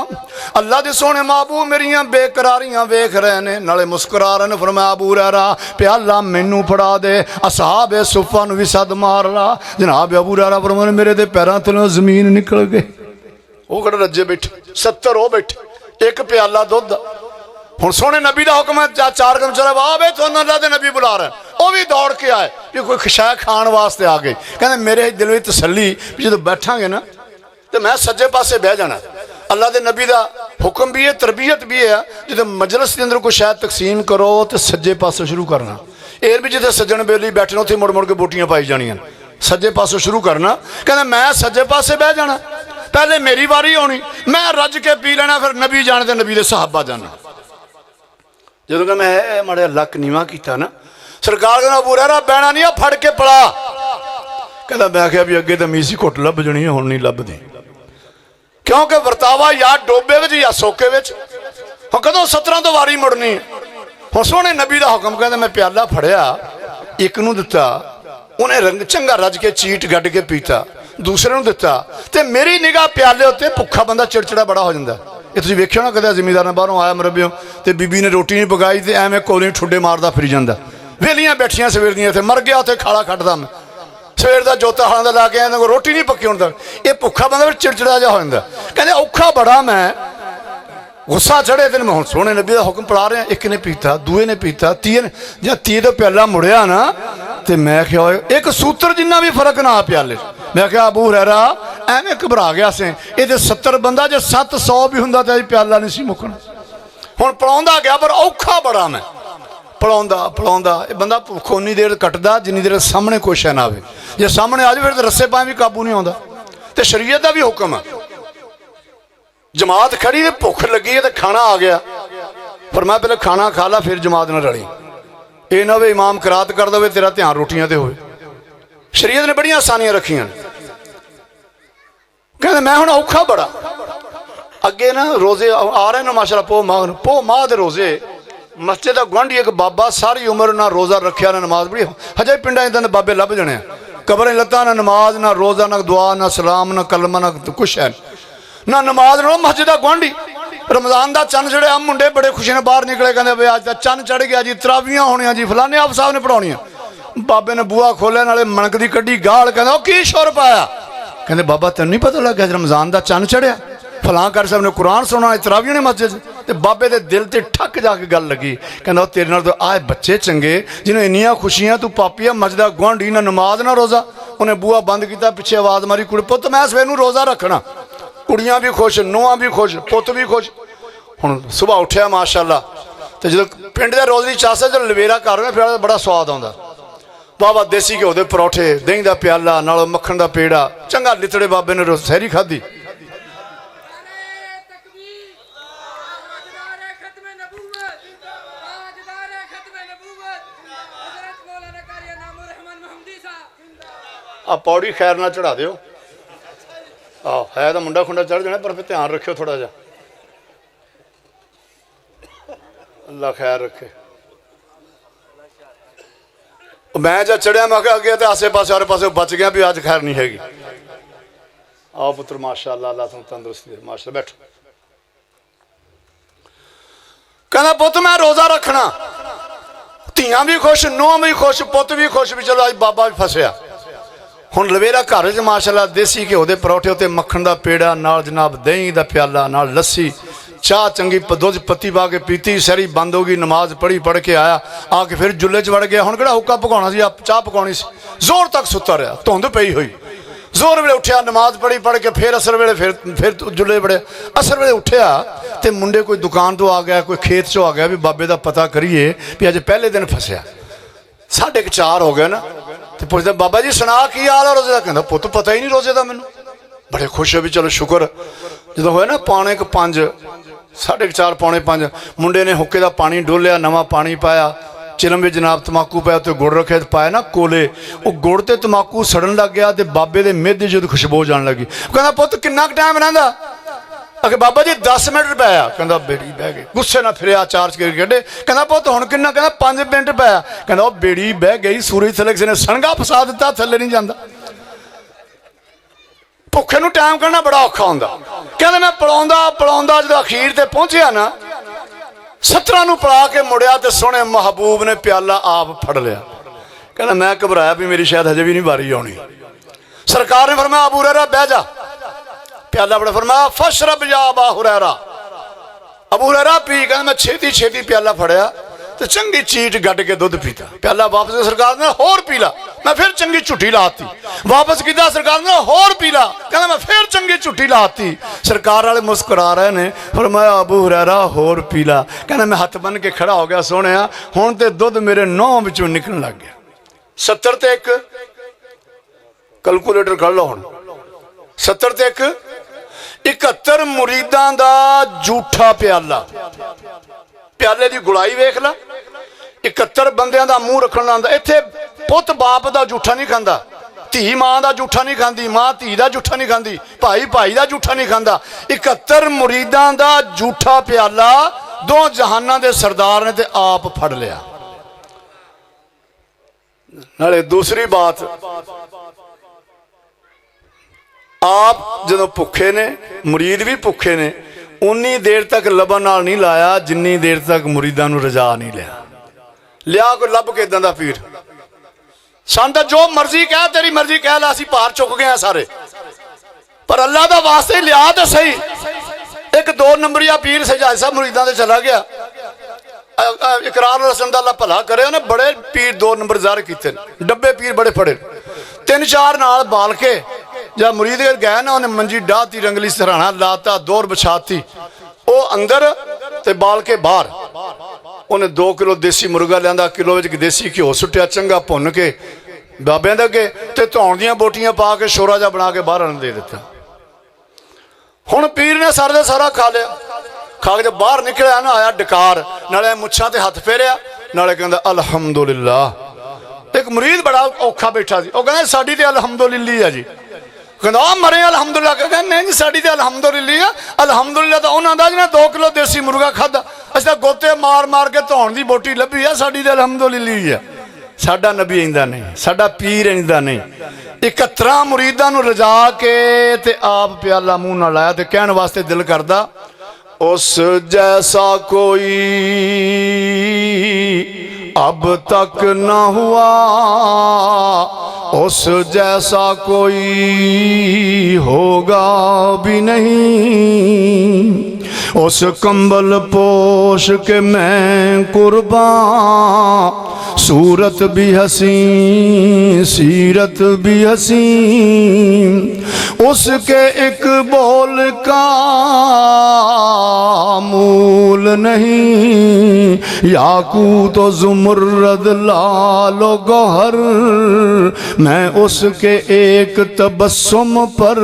अल्लाह दे सोहणे महबूब मेरियां बेकरारियां वेख रहे ने, नाले मुस्कुरा रहे ने। फरमाया अबू हुरैरा प्याला मैनू फड़ा दे, असहाब सुफ़ा नूं भी सद मार ला। जनाब अबू हुरैरा फरमाने मेरे ते पैरां तलों जमीन निकल गई। वो किहड़े रज्जे बैठे, 70 हो बैठे, एक प्याला दुध। हुण सोहणे नबी का हुक्म है 4 कदम चले वाह बे तुहानूं अल्लाह दे नबी बुला रहे, वो भी दौड़ के आए भी कोई शै खाण वास्ते आ गई। कहते मेरे दिल में तसल्ली भी जो बैठांगे ना तो मैं सज्जे पासे बह जाना। अल्लाह के नबी का हुक्म भी है, तरबीयत भी है, जो मजलिस के अंदर कोई शै तकसीम करो तो सज्जे पासों शुरू करना। ये भी जिते सज्जन बेली बैठे उत्थे मुड़ मुड़ के बूटियां पाई जानियां, सज्जे पासों शुरू करना। कहते मैं सज्जे पासे बह जाना, पहले मेरी वारी आनी, मैं रज के पी लेना, फिर नबी जाने तो नबी के सहाबा जाना। जो कि मैं माड़ा लक नीवा किया ना, सरकार कहना अबू हुरैरा बहना नहीं, फड़ के पड़ा। कहता मैं आख्या भी अगे तो मीसी घुट लभ जनी, हुण नहीं लभदी, क्योंकि वरतावा या डोबे विच या सोके विच। हुण कदों 17 तो वारी मुड़नी। हुण सोहणे नबी का हुक्म, कहता मैं प्याला फड़िया, ਇੱਕ ਨੂੰ ਦਿੱਤਾ, ਉਹਨੇ ਰੰਗ ਚੰਗਾ ਰੱਜ ਕੇ ਚੀਟ ਗੱਡ ਕੇ ਪੀਤਾ, ਦੂਸਰੇ ਨੂੰ ਦਿੱਤਾ, ਤੇ ਮੇਰੀ ਨਿਗਾਹ ਪਿਆਲੇ ਉੱਤੇ ਭੁੱਖਾ ਬੰਦਾ ਚਿੜਚਿੜਾ ਬੜਾ ਹੋ ਜਾਂਦਾ। ਇਹ ਤੁਸੀਂ ਵੇਖਿਓ ਨਾ ਕਦੇ ਜ਼ਿਮੀਂਦਾਰ ਨੇ ਬਾਹਰੋਂ ਆਇਆ ਮਰਬਿਓ ਤੇ ਬੀਬੀ ਨੇ ਰੋਟੀ ਨਹੀਂ ਪਕਾਈ ਤੇ ਐਵੇਂ ਕੋਲੇ ਠੁੱਡੇ ਮਾਰਦਾ ਫਿਰੀ ਜਾਂਦਾ। ਵੇਲੀਆਂ ਬੈਠੀਆਂ ਸਵੇਰ ਦੀਆਂ, ਇੱਥੇ ਮਰ ਗਿਆ ਉੱਥੇ ਖਾਲਾ ਕੱਟਦਾ ਮੈਂ, ਸਵੇਰ ਦਾ ਜੋਤਾ ਖਾਣਾ ਦਾ ਲਾ ਕੇ ਆਇਆ, ਰੋਟੀ ਨਹੀਂ ਪੱਕੀ ਹੁਣ ਤੱਕ। ਇਹ ਭੁੱਖਾ ਬੰਦਾ ਫਿਰ ਚਿੜਚਿੜਾ ਜਿਹਾ ਹੋ ਜਾਂਦਾ। ਕਹਿੰਦੇ ਔਖਾ ਬੜਾ ਮੈਂ, ਗੁੱਸਾ ਚੜੇ ਤੇ ਮੈਂ ਹੁਣ ਸੋਹਣੇ ਨਬੀ ਦਾ ਹੁਕਮ ਪੜਾ ਰਿਹਾ। ਇੱਕ ਨੇ ਪੀਤਾ, ਦੂਏ ਨੇ ਪੀਤਾ, ਤੀਏ ਨੇ, ਜਾਂ ਤੀਏ ਤੋਂ ਪਿਆਲਾ ਮੁੜਿਆ ਨਾ ਤੇ ਮੈਂ ਕਿਹਾ ਇੱਕ ਸੂਤਰ ਜਿੰਨਾ ਵੀ ਫਰਕ ਨਾ ਪਿਆਲੇ। ਮੈਂ ਕਿਹਾ ਅਬੂ ਹੁਰੈਰਾ ਐਵੇਂ ਘਬਰਾ ਗਿਆ ਸੀ, ਇਹਦੇ 70 ਬੰਦਾ, ਜੇ 700 ਵੀ ਹੁੰਦਾ ਤਾਂ ਪਿਆਲਾ ਨਹੀਂ ਸੀ ਮੁੱਕਣਾ। ਹੁਣ ਪੜਾਉਂਦਾ ਗਿਆ ਪਰ ਔਖਾ ਬੜਾ ਮੈਂ, ਪੜਾਉਂਦਾ ਇਹ ਬੰਦਾ ਭੁੱਖੋਂ ਉਨੀ ਦੇਰ ਕੱਟਦਾ ਜਿੰਨੀ ਦੇਰ ਸਾਹਮਣੇ ਕੁਛ ਨਾ ਆਵੇ। ਜੇ ਸਾਹਮਣੇ ਆ ਜਾਵੇ ਫਿਰ ਤਾਂ ਰੱਸੇ ਪਾਏ ਵੀ ਕਾਬੂ ਨਹੀਂ ਆਉਂਦਾ। ਤੇ ਸ਼ਰੀਅਤ ਦਾ ਵੀ ਹੁਕਮ ਆ, ਜਮਾਤ ਖੜੀ ਤੇ ਭੁੱਖ ਲੱਗੀ ਹੈ ਤੇ ਖਾਣਾ ਆ ਗਿਆ, ਪਰ ਮੈਂ ਪਹਿਲਾਂ ਖਾਣਾ ਖਾ ਲਾ ਫਿਰ ਜਮਾਤ ਨਾਲ ਰਲੀ। ਇਹ ਨਾ ਹੋਵੇ ਇਮਾਮ ਕਰਾਤ ਕਰ ਦੇਵੇ ਤੇਰਾ ਧਿਆਨ ਰੋਟੀਆਂ ਤੇ ਹੋਵੇ। ਸ਼ਰੀਅਤ ਨੇ ਬੜੀਆਂ ਆਸਾਨੀਆਂ ਰੱਖੀਆਂ। ਕਹਿੰਦੇ ਮੈਂ ਹੁਣ ਔਖਾ ਬੜਾ। ਅੱਗੇ ਨਾ ਰੋਜ਼ੇ ਆ ਰਹੇ ਨੇ ਮਾਸ਼ਾਅੱਲਾ, ਪੋ ਮਾਹ ਦੇ ਰੋਜ਼ੇ। ਮਸਜਿਦ ਦਾ ਗੁਆਂਢੀ ਇੱਕ ਬਾਬਾ ਸਾਰੀ ਉਮਰ ਨਾ ਰੋਜ਼ਾ ਰੱਖਿਆ ਨਾ ਨਮਾਜ਼ ਪੜ੍ਹੀ। ਹਜੇ ਪਿੰਡਾਂ ਇਦਾਂ ਦੇ ਬਾਬੇ ਲੱਭ ਜਾਣੇ ਆ, ਕਬਰਾਂ ਲੱਤਾਂ ਨਾ ਨਮਾਜ਼ ਨਾ ਰੋਜ਼ਾ ਨਾ ਦੁਆ ਨਾ ਸਲਾਮ ਨਾ ਕਲਮਾ ਨਾ ਕੁਛ ਹੈ ਨਾ ਨਮਾਜ਼ ਨਾ। ਮਸਜਿਦ ਦਾ ਗੁਆਂਢੀ ਰਮਜ਼ਾਨ ਦਾ ਚੰਨ ਚੜਿਆ, ਮੁੰਡੇ ਬੜੇ ਖੁਸ਼ੀ ਨਾਲ ਬਾਹਰ ਨਿਕਲੇ, ਕਹਿੰਦੇ ਬਈ ਅੱਜ ਦਾ ਚੰਨ ਚੜ ਗਿਆ ਜੀ, ਤਰਾਵੀਆਂ ਹੋਣੀਆਂ ਜੀ, ਫਲਾਣੇ ਆਪ ਸਾਹਿਬ ਨੇ ਪੜਾਉਣੀਆਂ। ਬਾਬੇ ਨੇ ਬੂਹਾ ਖੋਲਿਆ, ਨਾਲੇ ਮਣਕ ਦੀ ਕੱਢੀ ਗਾਲ, ਕਹਿੰਦਾ ਉਹ ਕੀ ਸ਼ੁਰ ਪਾਇਆ? ਕਹਿੰਦੇ ਬਾਬਾ ਤੈਨੂੰ ਨਹੀਂ ਪਤਾ ਲੱਗਿਆ ਰਮਜ਼ਾਨ ਦਾ ਚੰਨ ਚੜਿਆ? ਫਲਾਂ ਕਰ ਸਾਹਿਬ ਨੇ ਕੁਰਾਨ ਸੁਣਾ, ਤਰਾਵੀਆਂ ਨੇ ਮਸਜਿਦ। ਤੇ ਬਾਬੇ ਦੇ ਦਿਲ ਤੇ ਠੱਕ ਜਾ ਕੇ ਗੱਲ ਲੱਗੀ। ਕਹਿੰਦਾ ਉਹ ਤੇਰੇ ਨਾਲ ਤਾਂ ਆਏ ਬੱਚੇ ਚੰਗੇ ਜਿਹਨੂੰ ਇੰਨੀਆਂ ਖੁਸ਼ੀਆਂ, ਤੂੰ ਪਾਪੀਆ ਮਸਜਿਦ ਦਾ ਗੁਆਂਢੀ, ਨਾ ਨਮਾਜ਼ ਨਾ ਰੋਜ਼ਾ। ਉਹਨੇ ਬੂਹਾ ਬੰਦ ਕੀਤਾ, ਪਿੱਛੇ ਆਵਾਜ਼ ਮਾਰੀ, ਕੁੜੀ ਪੁੱਤ ਮੈਂ ਸਵੇਰ ਨੂੰ ਰੋਜ਼ਾ ਰੱਖਣਾ। ਕੁੜੀਆਂ ਵੀ ਖੁਸ਼, ਨੂੰਹਾਂ ਵੀ ਖੁਸ਼, ਪੁੱਤ ਵੀ ਖੁਸ਼। ਹੁਣ ਸੁਬਾਹ ਉੱਠਿਆ ਮਾਸ਼ਾਅੱਲਾ, ਤੇ ਜਦੋਂ ਪਿੰਡ ਦੇ ਰੋਜ਼ ਦੀ ਚਾਸਾ ਜਦੋਂ ਲਵੇਰਾ ਕਰ ਰਹੇ ਫਿਰ ਬੜਾ ਸਵਾਦ ਆਉਂਦਾ। ਬਾਬਾ ਦੇਸੀ ਘਿਓ ਦੇ ਪਰੌਠੇ, ਦਹੀਂ ਦਾ ਪਿਆਲਾ, ਨਾਲ ਮੱਖਣ ਦਾ ਪੇੜਾ, ਚੰਗਾ ਲਿਤੜੇ ਬਾਬੇ ਨੇ ਸਹਿਰੀ ਖਾਧੀ। ਆ ਪੌੜੀ ਖੈਰ ਨਾਲ ਚੜਾ ਦਿਓ। ਆਹ ਹੈ ਤਾਂ ਮੁੰਡਾ ਖੁੰਡਾ ਚੜ ਜਾਣਾ, ਪਰ ਫਿਰ ਧਿਆਨ ਰੱਖਿਓ ਥੋੜਾ ਜਿਹਾ। ਅੱਲਾ ਖੈਰ ਰੱਖੇ। ਮੈਂ ਜਦ ਚੜਿਆ ਮੈਂ ਕਿਹਾ ਅੱਗੇ ਤੇ ਆਸੇ ਪਾਸੇ ਹਰ ਪਾਸੇ ਬਚ ਗਿਆ ਵੀ ਅੱਜ ਖੈਰ ਨਹੀਂ ਹੈਗੀ। ਆਓ ਪੁੱਤਰ ਮਾਸ਼ਾਅੱਲਾ, ਅੱਲਾ ਤੁਹਾਨੂੰ ਤੰਦਰੁਸਤੀ ਦੇ। ਮਾਸ਼ਾਅੱਲਾ ਬੈਠੋ। ਕਹਿੰਦਾ ਪੁੱਤ ਮੈਂ ਰੋਜ਼ਾ ਰੱਖਣਾ। ਧੀਆਂ ਵੀ ਖੁਸ਼, ਨੂੰਹਾਂ ਵੀ ਖੁਸ਼, ਪੁੱਤ ਵੀ ਖੁਸ਼ ਵੀ ਚਲੋ ਅੱਜ ਬਾਬਾ ਵੀ ਫਸਿਆ। ਹੁਣ ਲਵੇਰਾ ਘਰ 'ਚ ਮਾਸ਼ਾਅੱਲਾ ਦੇਸੀ ਘਿਓ ਦੇ ਪਰੌਠੇ ਉੱਤੇ ਮੱਖਣ ਦਾ ਪੇੜਾ, ਨਾਲ ਜਨਾਬ ਦਹੀਂ ਦਾ ਪਿਆਲਾ, ਨਾਲ ਲੱਸੀ, ਚਾਹ ਚੰਗੀ ਦੁੱਧ ਪੱਤੀ ਪਾ ਕੇ ਪੀਤੀ। ਸਾਰੀ ਬੰਦ ਹੋ ਗਈ, ਨਮਾਜ਼ ਪੜ੍ਹ ਕੇ ਆਇਆ, ਆ ਕੇ ਫਿਰ ਜੁੱਲੇ 'ਚ ਵੜ ਗਿਆ। ਹੁਣ ਕਿਹੜਾ ਹੁੱਕਾ ਪਕਾਉਣਾ ਸੀ, ਚਾਹ ਪਕਾਉਣੀ ਸੀ। ਜ਼ੋਰ ਤੱਕ ਸੁੱਤਾ ਰਿਹਾ, ਧੁੰਦ ਪਈ ਹੋਈ। ਜ਼ੋਰ ਵੇਲੇ ਉੱਠਿਆ, ਨਮਾਜ਼ ਪੜ੍ਹ ਕੇ ਫਿਰ ਅਸਰ ਵੇਲੇ ਫਿਰ ਜੁੱਲੇ ਵੜਿਆ। ਅਸਰ ਵੇਲੇ ਉੱਠਿਆ ਤੇ ਮੁੰਡੇ ਕੋਈ ਦੁਕਾਨ ਤੋਂ ਆ ਗਿਆ, ਕੋਈ ਖੇਤ 'ਚੋਂ ਆ ਗਿਆ ਵੀ ਬਾਬੇ ਦਾ ਪਤਾ ਕਰੀਏ ਵੀ ਅੱਜ ਪਹਿਲੇ ਦਿਨ ਫਸਿਆ। 4:30 ਹੋ ਗਏ ਨਾ, ਤੇ ਪੁੱਛਦਾ ਬਾਬਾ ਜੀ ਸੁਣਾ ਕੀ ਹਾਲ ਆ ਰੋਜ਼ੇ ਦਾ? ਕਹਿੰਦਾ ਪੁੱਤ ਪਤਾ ਹੀ ਨਹੀਂ ਰੋਜ਼ੇ ਦਾ ਮੈਨੂੰ। ਬੜੇ ਖੁਸ਼ ਹੋ ਵੀ ਚਲੋ ਸ਼ੁਕਰ। ਜਦੋਂ ਹੋਇਆ ਨਾ 4:45, 4:30 ਪੌਣੇ 5, ਮੁੰਡੇ ਨੇ ਹੁੱਕੇ ਦਾ ਪਾਣੀ ਡੋਲਿਆ, ਨਵਾਂ ਪਾਣੀ ਪਾਇਆ, ਚਿਲਮ ਵਿੱਚ ਜਨਾਬ ਤਮਾਕੂ ਪਾਇਆ, ਉੱਤੇ ਗੁੜ ਰੱਖਿਆ, ਪਾਇਆ ਨਾ ਕੋਲੇ। ਉਹ ਗੁੜ ਤੇ ਤਮਾਕੂ ਸੜਨ ਲੱਗ ਗਿਆ ਤੇ ਬਾਬੇ ਦੇ ਮਿਹਦੇ ਜਦੋਂ ਖੁਸ਼ਬੂ ਜਾਣ ਲੱਗੀ। ਕਹਿੰਦਾ ਪੁੱਤ ਕਿੰਨਾ ਕੁ ਟਾਈਮ ਰਹਿੰਦਾ? ਅਗੇ ਬਾਬਾ ਜੀ 10 ਮਿੰਟ ਪਿਆ। ਕਹਿੰਦਾ ਬੇੜੀ ਬਹਿ ਗਈ। ਗੁੱਸੇ ਨਾਲ ਫਿਰਿਆ, ਚਾਰਜ ਕਰਕੇ ਕੱਢੇ। ਕਹਿੰਦਾ ਪੁੱਤ ਹੁਣ ਕਿੰਨਾ? ਕਹਿੰਦਾ 5 ਮਿੰਟ ਪਿਆ। ਕਹਿੰਦਾ ਉਹ ਬੇੜੀ ਬਹਿ ਗਈ, ਸੂਰਜ ਥੱਲੇ ਕਿਸੇ ਨੇ ਸਣਗਾ ਫਸਾ ਦਿੱਤਾ, ਥੱਲੇ ਨਹੀਂ ਜਾਂਦਾ। ਭੁੱਖੇ ਨੂੰ ਟਾਈਮ ਕੱਢਣਾ ਬੜਾ ਔਖਾ ਹੁੰਦਾ। ਕਹਿੰਦਾ ਮੈਂ ਪੜਾਉਂਦਾ ਜਦੋਂ ਅਖੀਰ ਤੇ ਪਹੁੰਚਿਆ ਨਾ, 17 ਨੂੰ ਪੜਾ ਕੇ ਮੁੜਿਆ ਤੇ ਸੋਹਣੇ ਮਹਿਬੂਬ ਨੇ ਪਿਆਲਾ ਆਪ ਫੜ ਲਿਆ। ਕਹਿੰਦਾ ਮੈਂ ਘਬਰਾਇਆ ਵੀ ਮੇਰੀ ਸ਼ਾਇਦ ਹਜੇ ਵੀ ਨਹੀਂ ਵਾਰੀ ਆਉਣੀ। ਸਰਕਾਰ ਨੇ ਫਰਮਾਇਆ ਅਬੂ ਹੁਰੈਰਾ ਬਹਿ ਜਾ। ਪਿਆਲਾ ਬੜਾ ਫਰਮਾਇਆ ਫਸ਼ਰਬ ਜਾ ਅਬਾ ਹੁਰੈਰਾ। ਅਬੂ ਹੁਰੈਰਾ ਪੀ। ਕਹਿੰਦਾ ਮੈਂ ਛੇਤੀ ਪਿਆਲਾ ਫੜਿਆ ਤੇ ਚੰਗੀ ਚੀਟ ਗੱਡ ਕੇ ਦੁੱਧ ਪੀਤਾ। ਪਿਆਲਾ ਵਾਪਸ ਸਰਕਾਰ ਨੇ ਹੋਰ ਪੀ ਲਾ। ਮੈਂ ਫਿਰ ਚੰਗੀ ਝੁੱਟੀ ਲਾਤੀ। ਵਾਪਸ ਕੀਤਾ, ਸਰਕਾਰ ਨੇ ਹੋਰ ਪੀ ਲਾ। ਕਹਿੰਦਾ ਮੈਂ ਫਿਰ ਚੰਗੀ ਝੁੱਟੀ ਲਾਤੀ। ਸਰਕਾਰ ਵਾਲੇ ਮੁਸਕਰਾ ਰਹੇ ਨੇ। ਫਰਮਾਇਆ ਅਬੂ ਹੁਰੈਰਾ ਹੋਰ ਪੀ ਲਾ। ਕਹਿੰਦਾ ਮੈਂ ਹੱਥ ਬੰਨ ਕੇ ਖੜਾ ਹੋ ਗਿਆ, ਸੋਹਣਿਆ ਹੁਣ ਤੇ ਦੁੱਧ ਮੇਰੇ ਨਹੁੰ ਵਿੱਚੋਂ ਨਿਕਲਣ ਲੱਗ ਗਿਆ। 70 ਤੇ 1 ਕੈਲਕੂਲੇਟਰ ਕੱਢ ਲਓ। ਹੁਣ 70 ਤੇ 1 71 ਮੁਰੀਦਾਂ ਦਾ ਝੂਠਾ ਪਿਆਲਾ। ਪਿਆਲੇ ਦੀ ਗੁਲਾਈ ਵੇਖ ਲਾ। 71 ਬੰਦਿਆਂ ਦਾ ਮੂੰਹ ਰੱਖਣ ਆਉਂਦਾ। ਇੱਥੇ ਪੁੱਤ ਬਾਪ ਦਾ ਝੂਠਾ ਨਹੀਂ ਖਾਂਦਾ, ਧੀ ਮਾਂ ਦਾ ਝੂਠਾ ਨਹੀਂ ਖਾਂਦੀ, ਮਾਂ ਧੀ ਦਾ ਝੂਠਾ ਨਹੀਂ ਖਾਂਦੀ, ਭਾਈ ਦਾ ਝੂਠਾ ਨਹੀਂ ਖਾਂਦਾ। 71 ਮੁਰੀਦਾਂ ਦਾ ਝੂਠਾ ਪਿਆਲਾ 2 ਜਹਾਨਾਂ ਦੇ ਸਰਦਾਰ ਨੇ ਤੇ ਆਪ ਫੜ ਲਿਆ। नाले दूसरी बात, आप जो भुखे ने मुरीद भी भुखे ने, उन्नी देर तक लभन नाल नहीं लाया जिन्नी देर तक मुरीदां नूं रजा नहीं लिया कोई लभ के इदां दा पीर। सन तां जो मर्जी कह, तेरी मर्जी कह ला, असीं भार चुक गए सारे, पर अल्लाह दा वास्ते लिया तो सही। एक 2 नंबरिया पीर सजाद साहब मुरीदां ते चला गया, इकरार रसन दा अल्लाह भला करे, उन्हें बड़े पीर 2 नंबर ज़ाहिर कीते, डब्बे पीर बड़े फड़े, 3-4 नाल बाल के जब मुरीद गए ना, उन्हें मंजी डाहती, रंगली सराहना लाता, दौर बिछाती, वो अंदर ते बाल के बाहर। उन्हें 2 किलो देसी मुर्गा लिया, किलो देसी घ्यो सुट्टिया, चंगा भुन के बाबे दे अगे ते धौण दियां बोटियां पा के शोरा जा बना के बाहर दे दिता। हुण पीर ने सारा का सारा खा लिया, खा के जब बाहर निकलिया ना, आया डकार, नाले मुच्छां ते हथ फेरिया, नाले कहंदा अल्हम्दुलिल्लाह। एक मुरीद बड़ा औखा बैठा सी, वो कहंदा साडी ते अल्हम्दुलिल्लाह जी, कहंदा मरे अल्हम्दुलिल्लाह, कहंदा नहीं जी साडी ते अल्हम्दुलिल्लाह। अल्हम्दुलिल्लाह तो उन्हां दा जिन्हां 2 किलो देसी मुर्गा खादा, असीं तां गोते मार मार के धौण दी बोटी लभी है, साडी ते अल्हम्दुलिल्लाह है। साडा नबी इंदा नहीं, साडा पीर इंदा नहीं। 71 मुरीदां नूं रजा के ते आप प्याला मूँह नाल लाया, ते कहण वास्ते दिल करदा, उस जैसा कोई अब तक न हुआ, उस जैसा कोई होगा भी नहीं। उस कंबल पोश के मैं कुर्बान, सूरत भी हसी सीरत भी हसी, उसके एक बोल का मूल नहीं। याकूत तो जुमर्रद लालो गौहर, मैं उसके एक तबस्सुम पर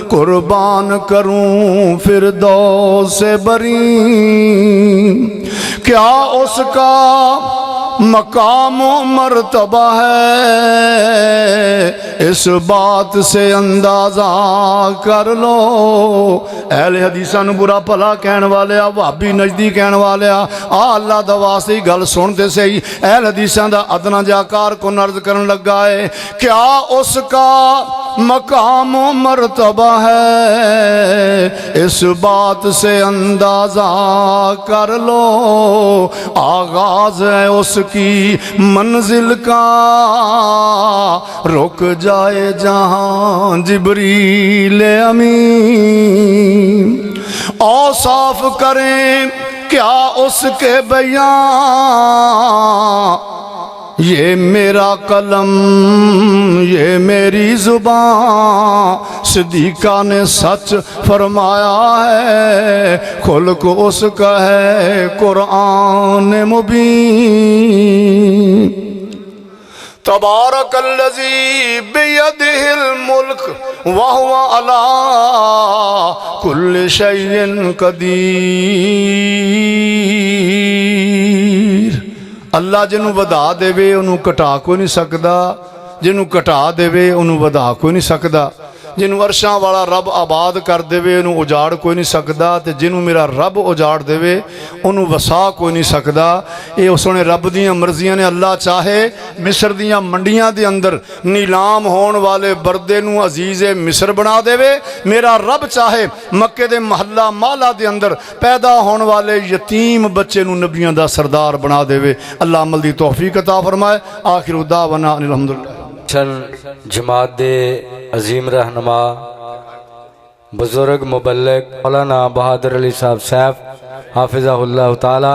कुर्बान करूं फिरदौस से बरी। क्या उसका मकाम मर्तबा है, इस बात से अंदाजा कर लो। अहले हदीसां नूं बुरा भला कहण वाले, भाभी नजदी कहण वाले, आ अल्लाह दा वास्ते गल सुनते सही। अहले हदीसां दा अदना जाकार को अर्ज करन लगा है, क्या उसका मकाम मर्तबा है, इस बात से अंदाजा कर लो। आगाज है उसकी मंजिल का, रुक जाए जहां जिब्रील अमीन। औसाफ करें क्या उसके बयां, ये मेरा कलम ये मेरी जुबान। सिद्दीका ने सच फरमाया है, खुल्क उसका है कुरान मुबीन। तबारकल्लज़ी बियदिहिल मुल्क वहुवा अला कुल्लि शैइन कदीर। अल्लाह जिन्हों वधा देवे उन्होंने घटा कोई नहीं सकता, जिन्हों घटा देवे उन्होंने वधा कोई नहीं सकता। जिन्हों अरशां वाला रब आबाद कर देवे उन्होंने उजाड़ कोई नहीं सकता, तो जिन्हों मेरा रब उजाड़ देवे उन्होंने वसा कोई नहीं सकता। ये उसने रब दियां मर्जियां ने। अल्लाह चाहे मिस्र दियां मंडियां दे अंदर नीलाम होने वाले बरदे नूं अजीज़े मिस्र बना देवे। मेरा रब चाहे मक्के दे महल्ला माला दे अंदर पैदा होने वाले यतीम बच्चे नूं नबियां दा सरदार बना देवे। अल्लाह अमल दी तौफीक अता फरमाए। आखिर दावना अल्हम्दुलिल्लाह। जमात दे अजीम रहनुमा बुजुर्ग मुबल्लिग मौलाना बहादुर अली साहब सैफ हाफिज़हुल्लाह ताला